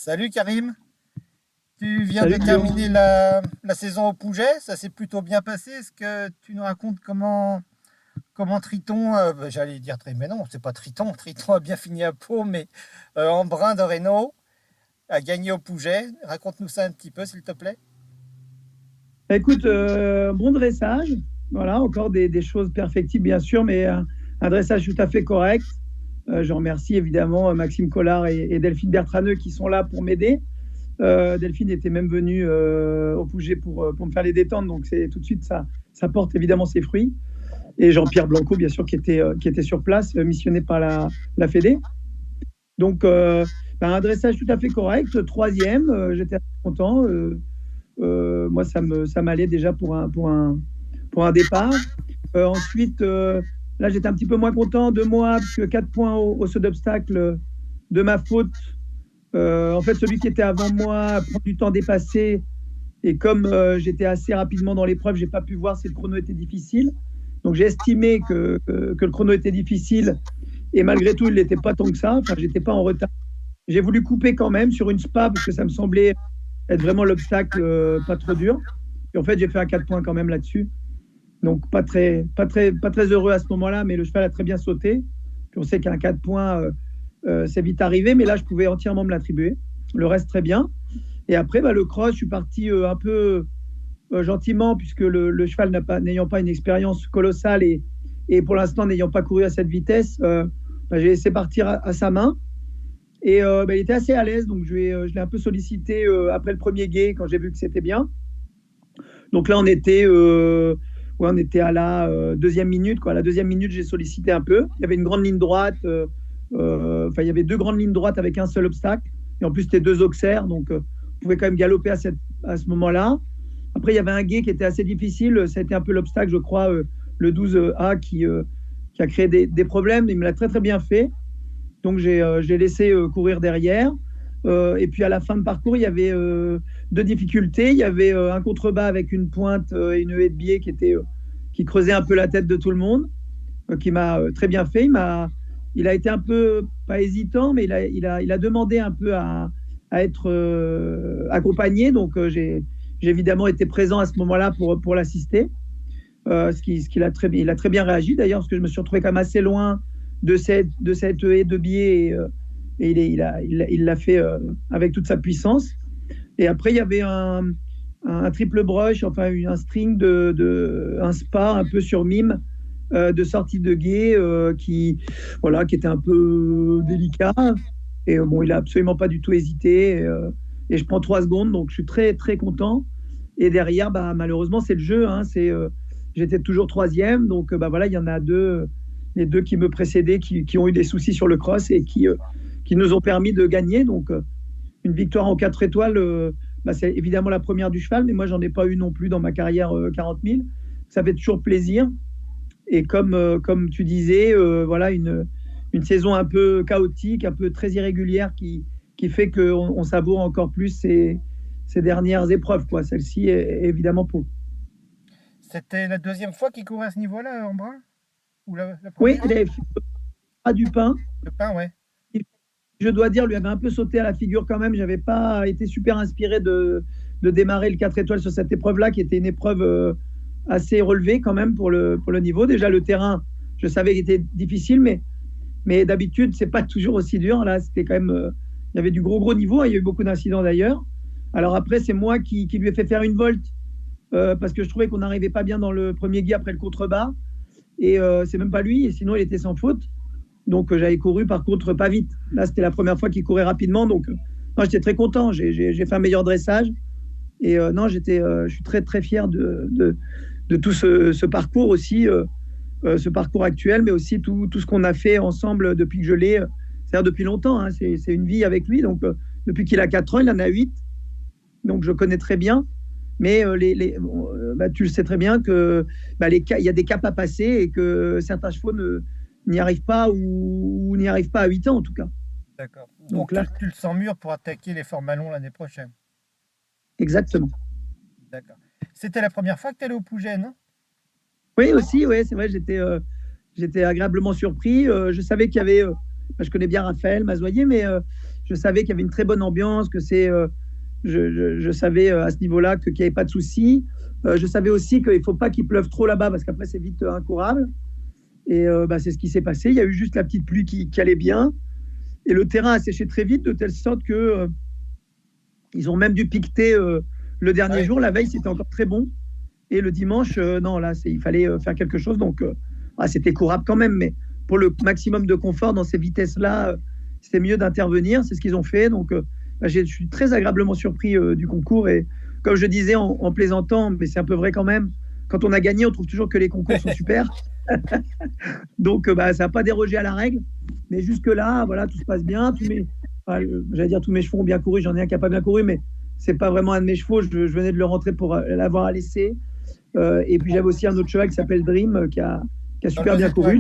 Salut Karim, tu viens de Salut Guillaume. terminer la saison au Pouget, ça s'est plutôt bien passé. Est-ce que tu nous racontes comment Triton, j'allais dire mais non, c'est pas Triton, Triton a bien fini à Pau, mais Embrun de Reynaud a gagné au Pouget. Raconte-nous ça un petit peu, s'il te plaît. Écoute, bon dressage. Voilà, encore des choses perfectibles, bien sûr, mais un dressage tout à fait correct. Je remercie évidemment Maxime Collard et Delphine Bertraneux qui sont là pour m'aider. Delphine était même venue au Pouget pour me faire les détentes, donc c'est tout de suite ça porte évidemment ses fruits. Et Jean-Pierre Blanco, bien sûr, qui était sur place, missionné par la Fédé. Donc, un dressage tout à fait correct. Troisième, j'étais assez content. Moi, ça m'allait déjà pour un départ. Ensuite, là, j'étais un petit peu moins content de moi, parce que 4 points au saut d'obstacle de ma faute. En fait, celui qui était avant moi prend du temps dépassé. Et comme j'étais assez rapidement dans l'épreuve, j'ai pas pu voir si le chrono était difficile. Donc, j'ai estimé que le chrono était difficile. Et malgré tout, il n'était pas tant que ça. Enfin, j'étais pas en retard. J'ai voulu couper quand même sur une spa parce que ça me semblait être vraiment l'obstacle pas trop dur. Et en fait, j'ai fait un 4 points quand même là-dessus. Donc, pas très heureux à ce moment-là, mais le cheval a très bien sauté. Puis on sait qu'un 4 points, c'est vite arrivé, mais là, je pouvais entièrement me l'attribuer. Le reste, très bien. Et après, le cross, je suis parti un peu gentiment, puisque le cheval n'ayant pas une expérience colossale et pour l'instant n'ayant pas couru à cette vitesse, j'ai laissé partir à sa main. Et il était assez à l'aise, donc je l'ai un peu sollicité après le premier gué quand j'ai vu que c'était bien. Donc là, on était à la deuxième minute. Quoi. À la deuxième minute, j'ai sollicité un peu. Il y avait une grande ligne droite. Il y avait deux grandes lignes droites avec un seul obstacle. Et en plus, c'était deux auxerres, donc on pouvait quand même galoper à ce moment-là. Après, il y avait un gué qui était assez difficile. Ça a été un peu l'obstacle, je crois, le 12A qui a créé des problèmes. Il me l'a très, très bien fait. Donc, j'ai laissé courir derrière. Et puis, à la fin de parcours, il y avait deux difficultés. Il y avait un contrebas avec une pointe et une haie de biais qui creusait un peu la tête de tout le monde, qui m'a très bien fait. Il a été un peu, pas hésitant, mais il a demandé un peu à être accompagné. Donc, j'ai évidemment été présent à ce moment-là pour l'assister. Il a très bien réagi d'ailleurs, parce que je me suis retrouvé quand même assez loin de cette haie de biais et il l'a fait avec toute sa puissance. Et après, il y avait un triple brush, enfin un string un spa un peu sur mime de sortie de guet qui était un peu délicat. Et bon, il a absolument pas du tout hésité. Et je prends 3 secondes, donc je suis très très content. Et derrière, malheureusement, c'est le jeu. Hein, j'étais toujours troisième, donc voilà, il y en a deux, les deux qui me précédaient, qui ont eu des soucis sur le cross et qui nous ont permis de gagner. Donc une victoire en 4 étoiles, c'est évidemment la première du cheval, mais moi j'en ai pas eu non plus dans ma carrière 40 000. Ça fait toujours plaisir. Et comme tu disais, voilà une saison un peu chaotique, un peu très irrégulière qui fait qu'on savoure encore plus ces dernières épreuves. Quoi. Celle-ci est évidemment pour. C'était la deuxième fois qu'il courait à ce niveau-là, Embrun? Ou la Oui, première? il avait fait pas du pain. Le pain, ouais. Je dois dire, lui avait un peu sauté à la figure quand même. J'avais pas été super inspiré de démarrer le 4 étoiles sur cette épreuve-là, qui était une épreuve assez relevée quand même pour le niveau. Déjà, le terrain, je savais qu'il était difficile, mais d'habitude, c'est pas toujours aussi dur. Là, c'était quand même. Il y avait du gros niveau. Il y a eu beaucoup d'incidents d'ailleurs. Alors après, c'est moi qui lui ai fait faire une volte parce que je trouvais qu'on n'arrivait pas bien dans le premier gué après le contrebas. Et c'est même pas lui. Et sinon, il était sans faute. Donc, j'avais couru, par contre, pas vite. Là, c'était la première fois qu'il courait rapidement. Donc, non, j'étais très content. J'ai fait un meilleur dressage. Et non, je suis très, très fier de tout ce parcours aussi, ce parcours actuel, mais aussi tout ce qu'on a fait ensemble depuis que je l'ai. C'est-à-dire depuis longtemps. Hein, c'est une vie avec lui. Donc, depuis qu'il a 4 ans, il en a 8. Donc, je connais très bien. Mais tu le sais très bien que il y a des caps à passer et que certains chevaux n'y arrivent pas ou n'y arrivent pas à 8 ans en tout cas. D'accord. Donc Donc là, tu le sens mûr pour attaquer les formats longs l'année prochaine. exactement. D'accord. C'était la première fois que tu allais au Pouget, non? Oui, aussi, ouais, c'est vrai, j'étais agréablement surpris. Je savais qu'il y avait, je connais bien Raphaël Mazoyer, mais je savais qu'il y avait une très bonne ambiance, que je savais à ce niveau-là qu'il n'y avait pas de souci. Je savais aussi qu'il ne faut pas qu'il pleuve trop là-bas parce qu'après, c'est vite incourable. Et c'est ce qui s'est passé. Il y a eu juste la petite pluie qui allait bien. Et le terrain a séché très vite, de telle sorte que ils ont même dû piqueter le dernier jour. La veille, c'était encore très bon. Et le dimanche, non, là, il fallait faire quelque chose. Donc, c'était courable quand même. Mais pour le maximum de confort dans ces vitesses-là, c'était mieux d'intervenir. C'est ce qu'ils ont fait. Donc, je suis très agréablement surpris du concours. Et comme je disais en plaisantant, mais c'est un peu vrai quand même, quand on a gagné, on trouve toujours que les concours sont super. Donc, ça n'a pas dérogé à la règle. Mais jusque-là, voilà, tout se passe bien. Tous mes chevaux ont bien couru. J'en ai un qui n'a pas bien couru, mais ce n'est pas vraiment un de mes chevaux. Je venais de le rentrer pour l'avoir à l'essai. Et puis, j'avais aussi un autre cheval qui s'appelle Dream, qui a super bien couru.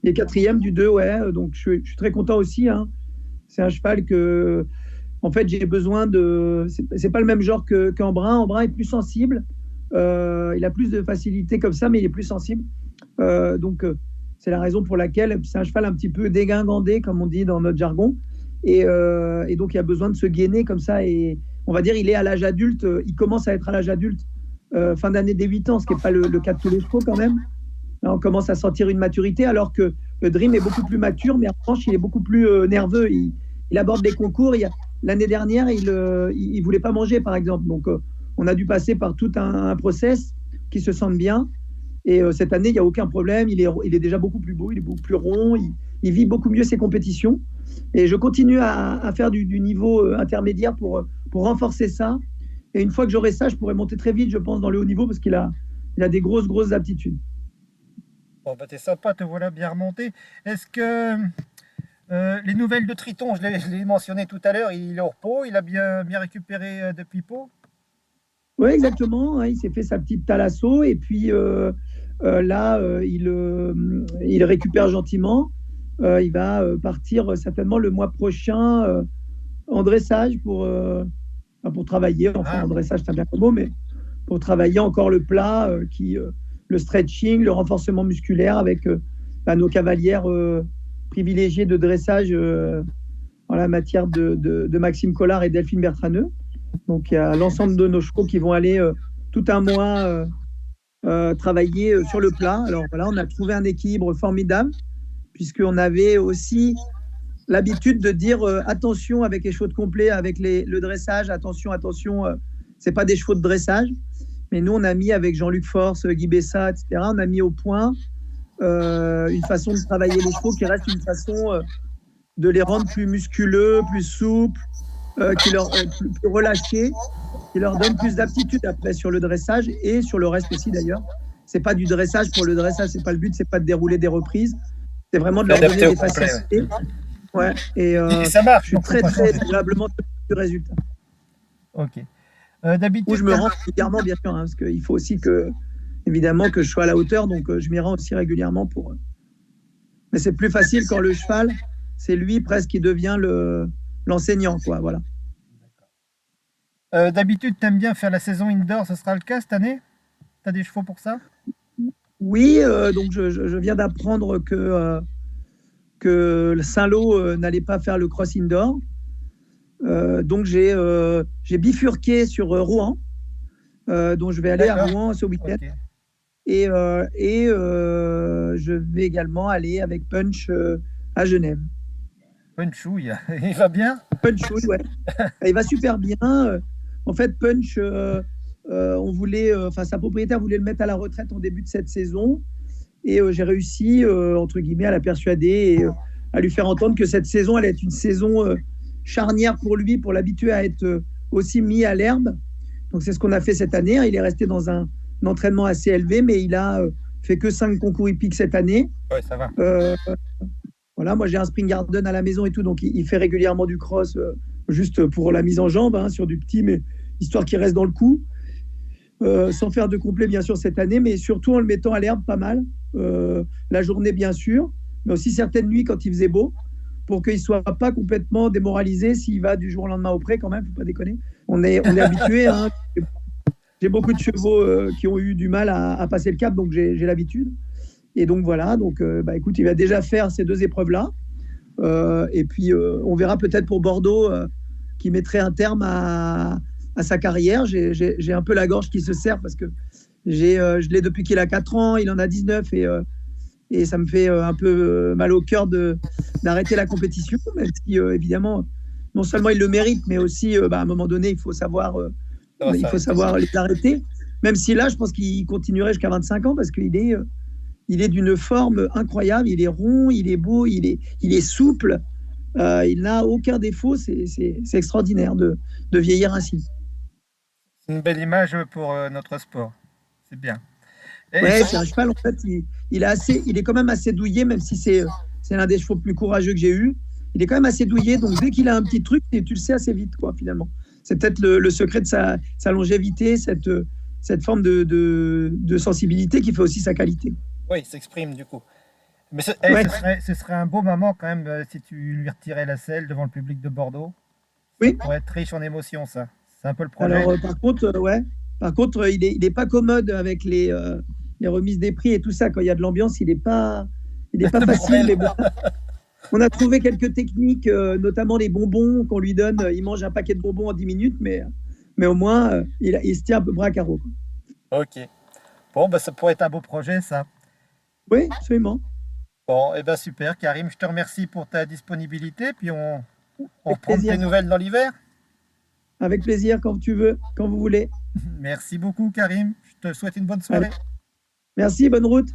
Il est quatrième du 2, ouais. Donc, je suis très content aussi. Hein. C'est un cheval que, en fait, j'ai besoin de... C'est pas le même genre qu'Embrun. Embrun est plus sensible. Il a plus de facilité comme ça, mais il est plus sensible. Donc, c'est la raison pour laquelle c'est un cheval un petit peu dégingandé, comme on dit dans notre jargon. Et donc, il a besoin de se gainer comme ça. Et on va dire, il est à l'âge adulte. Il commence à être à l'âge adulte, fin d'année des 8 ans, ce qui n'est pas le cas de tous les chevaux quand même. Là, on commence à sentir une maturité, alors que le Dream est beaucoup plus mature, mais en revanche, il est beaucoup plus nerveux. Il aborde les concours. L'année dernière, il ne voulait pas manger, par exemple. Donc, on a dû passer par tout un process qui se sente bien. Et cette année, il n'y a aucun problème. Il est déjà beaucoup plus beau, il est beaucoup plus rond. Il vit beaucoup mieux ses compétitions. Et je continue à faire du niveau intermédiaire pour renforcer ça. Et une fois que j'aurai ça, je pourrai monter très vite, je pense, dans le haut niveau parce qu'il a des grosses aptitudes. Bon, t'es sympa, te voilà bien remonté. Est-ce que les nouvelles de Triton, je l'ai mentionné tout à l'heure, il est au repos, il a bien récupéré depuis Pau? Oui, exactement. Il s'est fait sa petite thalasso et puis là, il récupère gentiment. Il va partir certainement le mois prochain en dressage pour travailler. Enfin, en dressage, c'est un bien gros mot, mais pour travailler encore le plat, le stretching, le renforcement musculaire avec nos cavalières privilégiées de dressage en la matière de Maxime Collard et Delphine Bertraneux. Donc, il y a l'ensemble de nos chevaux qui vont aller tout un mois travailler sur le plat. Alors, voilà, on a trouvé un équilibre formidable puisqu'on avait aussi l'habitude de dire attention avec les chevaux de complet, avec le dressage, attention, c'est pas des chevaux de dressage. Mais nous, on a mis avec Jean-Luc Force, Guy Bessa, etc., on a mis au point une façon de travailler les chevaux qui reste une façon de les rendre plus musculeux, plus souples, plus relâchés, qui leur donne plus d'aptitude après sur le dressage et sur le reste aussi d'ailleurs. C'est pas du dressage pour le dressage, c'est pas le but, c'est pas de dérouler des reprises, c'est vraiment de leur donner des facilités. Ouais. Et ça marche. Je suis très agréablement du résultat. Ok. D'habitude, où je me rends régulièrement, bien sûr, parce qu'il faut aussi évidemment que je sois à la hauteur, donc je m'y rends aussi régulièrement pour. Mais c'est plus facile quand le cheval, c'est lui presque qui devient l'enseignant, quoi. Voilà. D'habitude, tu aimes bien faire la saison indoor, ce sera le cas cette année? Tu as des chevaux pour ça? Oui, donc je viens d'apprendre que le Saint-Lô n'allait pas faire le cross indoor. Donc j'ai bifurqué sur Rouen, donc je vais aller à Rouen ce week-end. Okay. Et je vais également aller avec Punch à Genève. Punchouille, il va bien? Punchouille, ouais. Il va super bien. En fait, Punch, sa propriétaire voulait le mettre à la retraite en début de cette saison. Et j'ai réussi, entre guillemets, à la persuader et à lui faire entendre que cette saison allait être une saison charnière pour lui, pour l'habituer à être aussi mis à l'herbe. Donc, c'est ce qu'on a fait cette année. Il est resté dans un entraînement assez élevé, mais il a fait que 5 concours hippiques cette année. Ouais, ça va. Voilà, moi, j'ai un Spring Garden à la maison et tout, donc il fait régulièrement du cross, juste pour la mise en jambe, sur du petit, mais histoire qu'il reste dans le coup. Sans faire de complet, bien sûr, cette année, mais surtout en le mettant à l'herbe pas mal. La journée, bien sûr, mais aussi certaines nuits quand il faisait beau, pour qu'il ne soit pas complètement démoralisé s'il va du jour au lendemain au pré, quand même, il ne faut pas déconner. On est habitué. J'ai beaucoup de chevaux qui ont eu du mal à passer le cap, donc j'ai l'habitude. Et donc voilà, écoute, il va déjà faire ces 2 épreuves-là. Et puis, on verra peut-être pour Bordeaux qui mettrait un terme à sa carrière. J'ai un peu la gorge qui se serre parce que je l'ai depuis qu'il a 4 ans, il en a 19 et ça me fait un peu mal au cœur d'arrêter la compétition, même si évidemment, non seulement il le mérite, mais aussi à un moment donné, il faut savoir les arrêter. Même si là, je pense qu'il continuerait jusqu'à 25 ans parce qu'il est d'une forme incroyable, il est rond, il est beau, il est souple, il n'a aucun défaut, c'est extraordinaire de vieillir ainsi. C'est une belle image pour notre sport. C'est bien. Et Ouais, c'est un cheval, en fait, il est quand même assez douillet, même si c'est l'un des chevaux plus courageux que j'ai eu. Il est quand même assez douillet, donc dès qu'il a un petit truc, tu le sais assez vite, quoi, finalement. C'est peut-être le secret de sa longévité, cette forme de sensibilité qui fait aussi sa qualité. oui, il s'exprime du coup. Mais Ouais, ce serait un beau moment quand même si tu lui retirais la selle devant le public de Bordeaux. Ça oui. pourrait être riche en émotions, ça. C'est un peu le projet. Alors, par contre, ouais. Par contre, il est pas commode avec les remises des prix et tout ça. Quand il y a de l'ambiance, il est pas Le facile. bordel. Mais bon, on a trouvé quelques techniques, notamment les bonbons qu'on lui donne. Il mange un paquet de bonbons en 10 minutes, mais au moins, il se tient un peu bras à carreau, quoi. Ok. Bon, bah, ça pourrait être un beau projet, ça. Oui, absolument. Bon, et ben super, Karim, je te remercie pour ta disponibilité. Puis on Avec reprend de tes plaisir. nouvelles dans l'hiver. Avec plaisir, quand tu veux, quand vous voulez. Merci beaucoup, Karim. Je te souhaite une bonne Allez, soirée. merci, bonne route.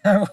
Ciao.